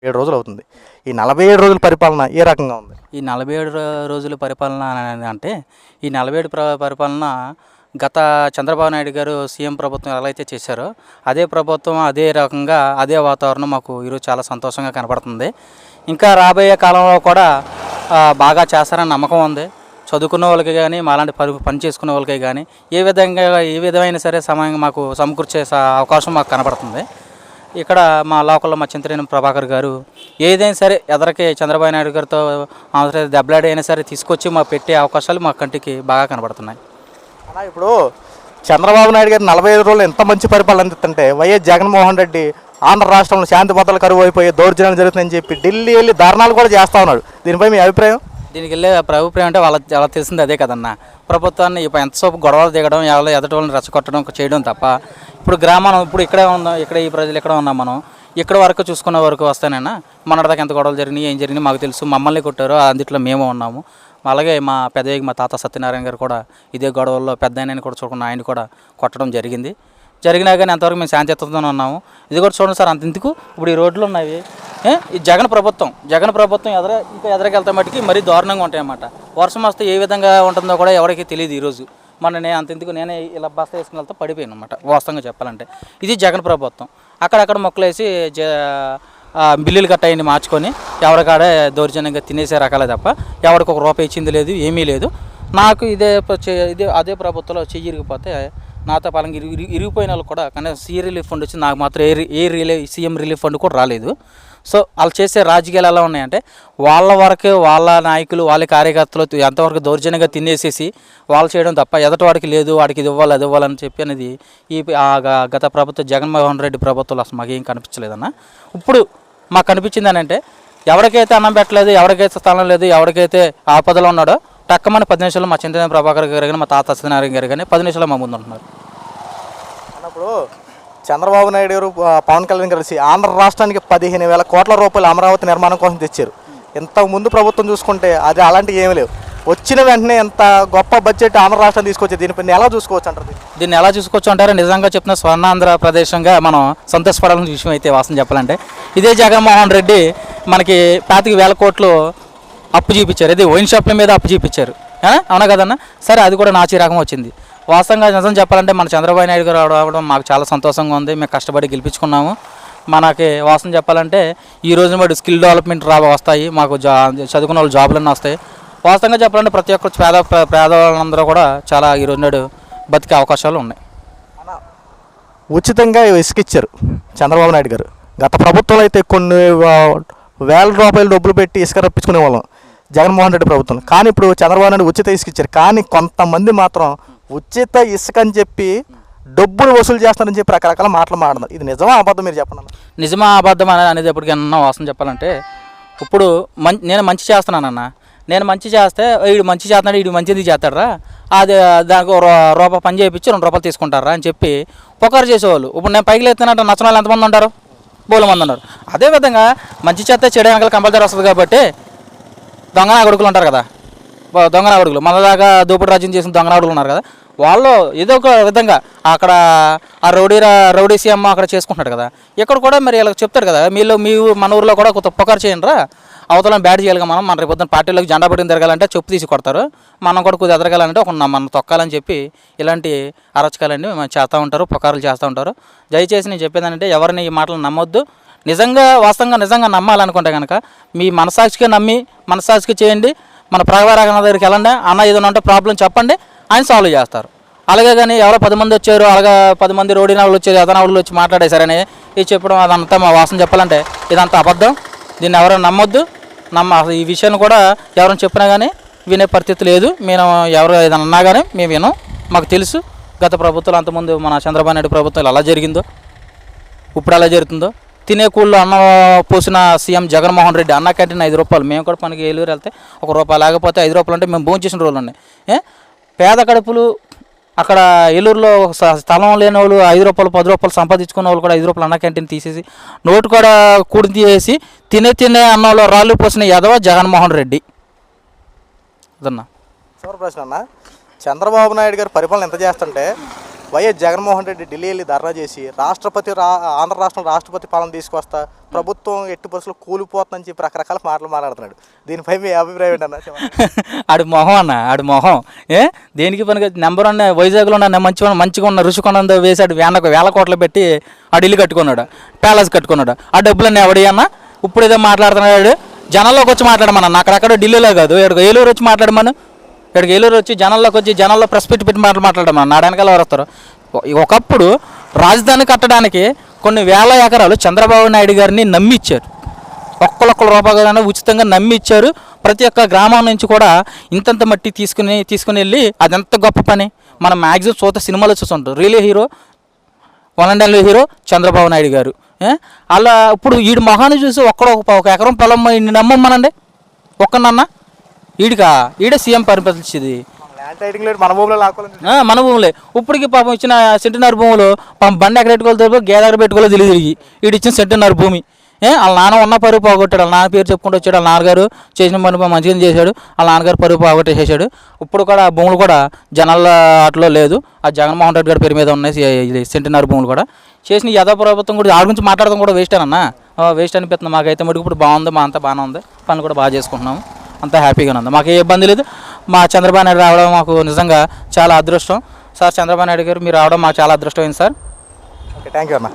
7 రోజులు అవుతుంది. ఈ 47 రోజుల పరిపాలన ఏ రకంగా ఉంది? ఈ 47 రోజుల పరిపాలన అంటే ఈ 47 పరిపాలన గత చంద్రబాబు నాయుడు గారు సీఎం ప్రభుత్వం ఎలా అయితే చేశారో అదే ప్రభుత్వం అదే రకంగా అదే వాతావరణం మాకు ఈరోజు చాలా సంతోషంగా కనపడుతుంది. ఇంకా రాబోయే కాలంలో కూడా బాగా చేస్తారని నమ్మకం ఉంది. చదువుకున్న వాళ్ళకి కానీ మాలాంటి పని చేసుకునే వాళ్ళకి కానీ ఏ విధమైన సరే సమయం మాకు సమకూర్చే అవకాశం మాకు కనపడుతుంది. ఇక్కడ మా లోకల్లో మా చింతరేణి ప్రభాకర్ గారు ఏదైనా సరే ఎదరికి చంద్రబాబు నాయుడు గారితో దెబ్బలాడి అయినా సరే తీసుకొచ్చి మా పెట్టే అవకాశాలు మా కంటికి బాగా కనబడుతున్నాయి. అలా ఇప్పుడు చంద్రబాబు నాయుడు గారు 45 రోజులు ఎంత మంచి పరిపాలన అందిస్తుంటే వైఎస్ జగన్మోహన్ రెడ్డి ఆంధ్ర రాష్ట్రంలో శాంతి భద్రతలు కరువు అయిపోయి దౌర్జన్యాలు జరుగుతుందని చెప్పి ఢిల్లీ వెళ్ళి ధర్నాలు కూడా చేస్తూ ఉన్నాడు. దీనిపై మీ అభిప్రాయం? దీనికి వెళ్ళే అభిప్రాయం అంటే వాళ్ళ తెలిసింది అదే కదన్నా. ప్రభుత్వాన్ని ఇప్పుడు ఎంతసేపు గొడవలు దిగడం ఎవరో ఎదటి వాళ్ళని రెచ్చగొట్టడం చేయడం తప్ప ఇప్పుడు ఇప్పుడు ఇక్కడే ఉందాం, ఇక్కడ ఈ ప్రజలు ఇక్కడ ఉన్నాం, మనం ఇక్కడ వరకు చూసుకున్న వరకు వస్తానైనా మొన్నటిదాకా ఎంత గొడవలు జరిగినాయి ఏం జరిగినాయి మాకు తెలుసు. మమ్మల్ని కొట్టారు, అందుట్లో మేము ఉన్నాము. అలాగే మా పెద్దయ్యకి మా తాత సత్యనారాయణ గారు కూడా ఇదే గొడవల్లో పెద్ద ఆయనని కూడా చూడకుండా ఆయన కూడా కొట్టడం జరిగినా కానీ అంతవరకు మేము శాంతియుతంగానే ఉన్నాము. ఇది కూడా చూడండి సార్, అంతెందుకు ఇప్పుడు ఈ రోడ్లు ఉన్నవి ఈ జగన్ ప్రభుత్వం ఇంకా ఎదరికి వెళ్తాం మటుకి మరీ దారుణంగా ఉంటాయన్నమాట. వర్షం వస్తే ఏ విధంగా ఉంటుందో కూడా ఎవరికి తెలియదు. ఈరోజు నేనే ఇలా బస్తా వేసుకుని వెళ్తా పడిపోయాను అనమాట వాస్తవంగా చెప్పాలంటే. ఇది జగన్ ప్రభుత్వం. అక్కడక్కడ మొక్కలేసి బిల్లులు గట్ట అయ్యి మార్చుకొని ఎవరికాడే దౌర్జన్యంగా తినేసే రకాలే తప్ప ఎవరికి ఒక రూపాయి ఇచ్చింది లేదు, ఏమీ లేదు. నాకు అదే ప్రభుత్వంలో చెయ్యి ఇరిగిపోతే నాతో పాలంగా ఇరిగిపోయిన వాళ్ళు కూడా కానీ సీఎం రిలీఫ్ ఫండ్ వచ్చి నాకు మాత్రం సీఎం రిలీఫ్ ఫండ్ కూడా రాలేదు. సో వాళ్ళు చేసే రాజకీయాలు ఎలా ఉన్నాయంటే వాళ్ళ వరకు వాళ్ళ నాయకులు వాళ్ళ కార్యకర్తలు ఎంతవరకు దౌర్జన్యంగా తినేసేసి వాళ్ళు చేయడం తప్ప ఎదటివాడికి లేదు, వాడికి ఇది ఇవ్వాలి అది ఇవ్వాలని చెప్పి అనేది గత ప్రభుత్వం జగన్మోహన్ రెడ్డి ప్రభుత్వంలో అసలు మాకేం కనిపించలేదన్న. ఇప్పుడు మాకు కనిపించింది అని అంటే ఎవరికైతే అన్నం పెట్టలేదు, ఎవరికైతే స్థలం లేదు, ఎవరికైతే ఆపదలో ఉన్నాడో టక్కమని 10 నిమిషాలు మా చింతనేని ప్రభాకర్ గారు కానీ మా తాత సత్యనారాయణ గారు కానీ 10 నిమిషాలు మా ముందు ఉంటున్నారు. అన్నప్పుడు చంద్రబాబు నాయుడు గారు పవన్ కళ్యాణ్ కలిసి ఆంధ్ర రాష్ట్రానికి 15,000 కోట్ల రూపాయలు అమరావతి నిర్మాణం కోసం తెచ్చారు. ఇంతకు ముందు ప్రభుత్వం చూసుకుంటే అది అలాంటివి ఏమీ లేవు. వచ్చిన వెంటనే ఎంత గొప్ప బడ్జెట్ ఆంధ్ర రాష్ట్రం తీసుకొచ్చి దీనిపైన ఎలా చూసుకోవచ్చు అంటారు? దీన్ని ఎలా చూసుకోవచ్చు అంటారు? నిజంగా చెప్తున్న స్వర్ణాంధ్ర ప్రదేశంగా మనం సంతోషపడాల్సిన విషయం అయితే వాస్తవం చెప్పాలంటే ఇదే జగన్మోహన్ రెడ్డి మనకి 25,000 కోట్లు అప్పు చూపించారు. ఇది వైన్ షాప్ల మీద అప్పు చూపించారు, అవునా కదన్నా? సరే, అది కూడా నాచి రకం వచ్చింది. వాస్తవంగా నిజం చెప్పాలంటే మన చంద్రబాబు నాయుడు గారు రావడం మాకు చాలా సంతోషంగా ఉంది. మేము కష్టపడి గెలిపించుకున్నాము. మనకి వాస్తవం చెప్పాలంటే ఈ రోజున బట్టి స్కిల్ డెవలప్మెంట్ వస్తాయి, మాకు చదువుకున్న వాళ్ళు జాబులన్నీ వస్తాయి. వాస్తవంగా చెప్పాలంటే ప్రతి ఒక్కరు పేదవాళ్ళందరూ కూడా చాలా ఈ రోజు నాడు బతికే అవకాశాలు ఉన్నాయి. ఉచితంగా ఇసుక ఇచ్చారు చంద్రబాబు నాయుడు గారు. గత ప్రభుత్వంలో అయితే కొన్ని వేల రూపాయలు డబ్బులు పెట్టి ఇసుక రప్పించుకునే వాళ్ళం జగన్మోహన్ రెడ్డి ప్రభుత్వం. కానీ ఇప్పుడు చంద్రబాబు నాయుడు ఉచిత ఇసుక ఇచ్చారు. కానీ కొంతమంది మాత్రం ఉచిత ఇసుక అని చెప్పి డబ్బులు వసూలు చేస్తారని చెప్పి రకరకాల మాటలు మాట్లాడుతున్నారు. ఇది నిజమా అబద్ధం మీరు చెప్పండి? నిజమా అబద్ధం అనేది ఎప్పటికైనా వాస్తవం చెప్పాలంటే ఇప్పుడు నేను మంచి చేస్తున్నానన్న, నేను మంచి చేస్తే వీడు మంచి చేస్తున్నాడు, వీడు మంచిది చేస్తాడరా, అది దానికి రూపాయి పని చేయించి 2 రూపాయలు తీసుకుంటారా అని చెప్పి పొకారు చేసేవాళ్ళు. ఇప్పుడు నేను పైకి లేస్తున్నట్టు నచ్చిన వాళ్ళు ఎంతమంది ఉంటారు? బోల మంది ఉన్నారు. అదేవిధంగా మంచి చేస్తే చెడు వెనకాల కంపల్సరీ వస్తుంది కాబట్టి దొంగ నాగడుకులు ఉంటారు కదా, దొంగ నాగడుకులు మన దాకా దోపిడి రాజ్యం చేసిన దొంగ నాగడుకులు ఉన్నారు కదా, వాళ్ళు ఏదో ఒక విధంగా అక్కడ ఆ రౌడీ సీఎం అక్కడ చేసుకుంటున్నాడు కదా, ఇక్కడ కూడా మరి ఇలా చెప్తాడు కదా, మన ఊరిలో కూడా కొత్త పొకారు చేయండిరా, అవతలని బ్యాట్ చేయాలి. మన రేపు పొద్దున్న పార్టీలోకి జెండా పెట్టుకుని తిరగాలంటే చెప్పు తీసి కొడతారు, మనం కూడా కొద్దిగా ఎదరగాలంటే మనం తొక్కాలని చెప్పి ఇలాంటి అరచకాలన్నీ చేస్తూ ఉంటారు, పొకారులు చేస్తూ ఉంటారు. దయచేసి నేను చెప్పేదానంటే ఎవరిని ఈ మాటలు నమ్మొద్దు. నిజంగా నమ్మాలనుకుంటే కనుక మీ మనసాక్షిగా నమ్మి మనసాక్షిగా చేయండి. మన ప్రగవారాగణ దగ్గరికి వెళ్ళండి, అన్న ఏదైనా ఉంటే ప్రాబ్లం చెప్పండి, ఆయన సాల్వ్ చేస్తారు. అలాగే కానీ ఎవరో 10 మంది వచ్చారు, అలాగే 10 మంది రోడ్డు నావులు వచ్చారు, ఎదనావులు వచ్చి మాట్లాడేశారని ఇది చెప్పడం అదంతా మా వాసన చెప్పాలంటే ఇదంతా అబద్ధం. దీన్ని ఎవరైనా నమ్మొద్దు. ఈ విషయాన్ని కూడా ఎవరైనా చెప్పినా కానీ వినే పరిస్థితి లేదు. మేము ఎవరు ఏదైనా అన్నా కానీ మేము వినం. మాకు తెలుసు గత ప్రభుత్వాలు అంతకుముందు మన చంద్రబాబు నాయుడు ప్రభుత్వాలు ఎలా జరిగిందో ఇప్పుడు ఎలా జరుగుతుందో. తినే కూళ్ళు అన్న పోసిన సీఎం జగన్మోహన్ రెడ్డి అన్న క్యాంటీన్ 5 రూపాయలు. మేము కూడా పనికి ఏలూరు వెళ్తే 1 రూపాయి, లేకపోతే 5 రూపాయలు అంటే మేము భోజనం చేసిన రోజులు ఉన్నాయి. పేద కడుపులు అక్కడ ఏలూరులో స్థలం లేని వాళ్ళు 5 రూపాయలు 10 రూపాయలు సంపాదించుకున్న వాళ్ళు కూడా 5 రూపాయలు అన్న క్యాంటీన్ తీసేసి నోటు కూడా కూడి తీసేసి తినే అన్నంలో రాళ్ళు పోసిన యాదవ జగన్మోహన్ రెడ్డి. అదన్నా చివరి ప్రశ్న అన్న, చంద్రబాబు నాయుడు గారు పరిపాలన ఎంత చేస్తుంటే వైఎస్ జగన్మోహన్ రెడ్డి ఢిల్లీ వెళ్ళి ధర్నా చేసి ఆంధ్ర రాష్ట్రం రాష్ట్రపతి పాలన తీసుకొస్తా ప్రభుత్వం ఎట్టి బస్సులో కూలిపోతుందని చెప్పి రకరకాల మాటలు మాట్లాడుతున్నాడు. దీనిపై మీ అభిప్రాయం ఏంటన్నా? ఆడి మొహం అన్న, ఆడి మొహం దేనికి పనికి నెంబర్ 1 వైజాగ్లో ఉన్న మంచిగా ఉన్న రుషికొండ వేసాడు, వేల కోట్లు పెట్టి ఆడు ఇల్లు కట్టుకున్నాడు, ప్యాలెస్ కట్టుకున్నాడు. ఆ డబ్బులన్నీ ఎవడి అన్న ఇప్పుడు ఏదో మాట్లాడుతున్నాడు. జనాల్లోకి వచ్చి మాట్లాడమన్నా, అక్కడక్కడ ఢిల్లీలో కాదు, ఇక్కడ ఏలూరు వచ్చి మాట్లాడమను. ఇక్కడికి ఏలూరు వచ్చి జనాల్లోకి వచ్చి జనాల్లో ప్రెస్ పెట్టి మాట్లాడమన్నా. నా వెనకాల ఎవరు వస్తారు? ఒకప్పుడు రాజధాని కట్టడానికి కొన్ని వేల ఎకరాలు చంద్రబాబు నాయుడు గారిని నమ్మిచ్చారు. ఒక్కొక్క రూపాయలు ఉచితంగా నమ్మిచ్చారు. ప్రతి ఒక్క గ్రామం నుంచి కూడా ఇంతంత మట్టి తీసుకుని వెళ్ళి అదెంత గొప్ప పని. మనం మ్యాక్సిమం సినిమాలో చూస్తుంటాం. Real hero, 1 and only hero Chandrababu Naidu గారు. అలా ఇప్పుడు వీడి మొహాన్ని చూసి ఒక ఎకరం పొలం ఇన్ని నమ్మమ్మనండి ఒక్కనన్నా. ఈడే సీఎం పరిపాలించేది. మన భూములే ఇప్పటికి పాపం ఇచ్చిన సెంటున్నర భూములు పాపం బండి ఎక్కడ పెట్టుకోలేదు, గేదె ఎక్కడ పెట్టుకోలేదు తిరిగి వీడు ఇచ్చిన సెంటున్నర భూమి. వాళ్ళ నాన్న ఉన్న పరువు పోగొట్టాడు. వాళ్ళ నాన్న పేరు చెప్పుకుంటూ వచ్చాడు. వాళ్ళ నాన్నగారు చేసిన పని మంచిగా చేశాడు. వాళ్ళ నాన్నగారు పరువు పోగొట్టేసాడు. ఇప్పుడు కూడా ఆ భూములు కూడా జనాల ఆటలో లేదు. ఆ జగన్మోహన్ రెడ్డి గారి పేరు మీద ఉన్నాయి సెంటున్నర భూములు కూడా. చేసిన యథా ప్రభుత్వం కూడా ఆడి గురించి మాట్లాడడం కూడా వేస్ట్ అన్న, వేస్ట్ అనిపిస్తుంది మాకైతే. మటుకు ఇప్పుడు బాగుంది, మా అంతా బాగానే ఉంది, పని కూడా బాగా చేసుకుంటున్నాము, అంతా హ్యాపీగానే ఉంది, మాకు ఏ ఇబ్బంది లేదు. మా చంద్రబాబు నాయుడు రావడం మాకు నిజంగా చాలా అదృష్టం సార్. చంద్రబాబు నాయుడు గారు మీరు రావడం మాకు చాలా అదృష్టమైంది సార్. ఓకే, థ్యాంక్ యూ అన్న.